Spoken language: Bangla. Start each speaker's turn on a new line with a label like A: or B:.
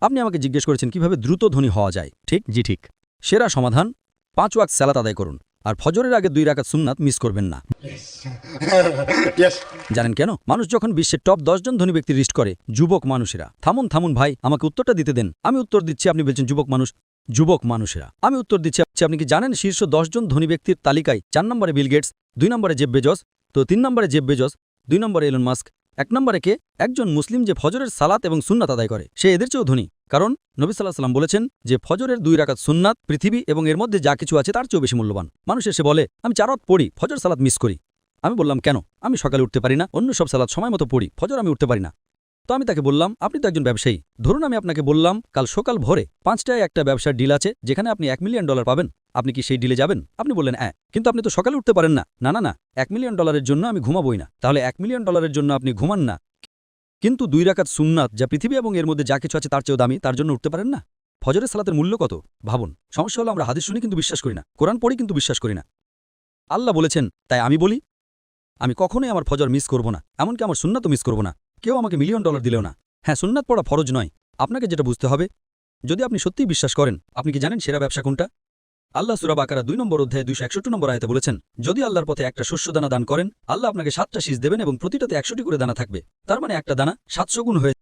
A: আপনি আমাকে জিজ্ঞেস করেছেন কিভাবে দ্রুত ধনী হওয়া যায়, ঠিক? জি ঠিক। সেরা সমাধান 5 ওয়াক্ত সালাত আদায় করুন, আর ফজরের আগে 2 রাকাত সুন্নাত মিস করবেন না। জানেন কেন? মানুষ যখন বিশ্বের টপ 10 জন ধনী ব্যক্তির লিস্ট করে, যুবক মানুষেরা। থামুন ভাই, আমাকে উত্তরটা দিতে দেন। আমি উত্তর দিচ্ছি, আপনি বলছেন যুবক মানুষেরা। আমি উত্তর দিচ্ছি, আপনি কি জানেন শীর্ষ 10 জন ধনী ব্যক্তির তালিকায় 4 নম্বরে বিল গেটস, 2 নম্বরে জেব বেজস, তো 3 নম্বরে জেব বেজস, 2 নম্বরে এলন মাস্ক, 1 নম্বরে কে? একজন মুসলিম যে ফজরের সালাত এবং সুন্নাত আদায় করে, সে এদের চেয়েও ধনী। কারণ নবী সাল্লাল্লাহু আলাইহি ওয়াসাল্লাম বলেছেন যে ফজরের 2 রাকাত সুন্নাত পৃথিবী এবং এর মধ্যে যা কিছু আছে তার চেয়েও বেশি মূল্যবান। মানুষ এসে বলে, আমি 4 ওয়াক্ত পড়ি, ফজর সালাত মিস করি। আমি বললাম, কেন? আমি সকালে উঠতে পারি না, অন্য সব সালাত সময় মতো পড়ি, ফজর আমি উঠতে পারি না। তো আমি তাকে বললাম, আপনি তো একজন ব্যবসায়ী, ধরুন আমি আপনাকে বললাম কাল সকাল ভোরে 5টায় একটা ব্যবসার ডিল আছে যেখানে আপনি $1 মিলিয়ন পাবেন, আপনি কি সেই ডিলে যাবেন? আপনি বললেন হ্যাঁ, কিন্তু আপনি তো সকালে উঠতে পারেন না। না, $1 মিলিয়ন জন্য আমি ঘুমাবই না। তাহলে $1 মিলিয়ন জন্য আপনি ঘুমান না, কিন্তু 2 রাকাত সুন্নাত যা পৃথিবী এবং এর মধ্যে যা কিছু আছে তার চেয়েও দামি, তার জন্য উঠতে পারেন না? ফজরের সালাতের মূল্য কত ভাবুন। সমস্যা হলো আমরা হাদিস শুনি কিন্তু বিশ্বাস করি না, কোরআন পড়ি কিন্তু বিশ্বাস করি না। আল্লাহ বলেছেন, তাই আমি বলি আমি কখনোই আমার ফজর মিস করব না, এমনকি আমার সুন্নাতও মিস করব না। কেউ আমাকে $1 মিলিয়ন দিলেও না। হ্যাঁ, সুন্নাত পড়া ফরজ নয়। আপনাকে যেটা বুঝতে হবে, যদি আপনি সত্যিই বিশ্বাস করেন, আপনি কি জানেন সেরা ব্যবসা কোনটা? আল্লাহ সূরা বাকারা 2 নম্বর অধ্যায়ে 261 নম্বর আয়াতে বলেছেন, যদি আল্লাহর পথে একটা শস্যদানা দান করেন, আল্লাহ আপনাকে 7টা শীষ দেবেন এবং প্রতিটাতে 100টি করে দানা থাকবে। তার মানে একটা দানা 700 গুণ হয়ে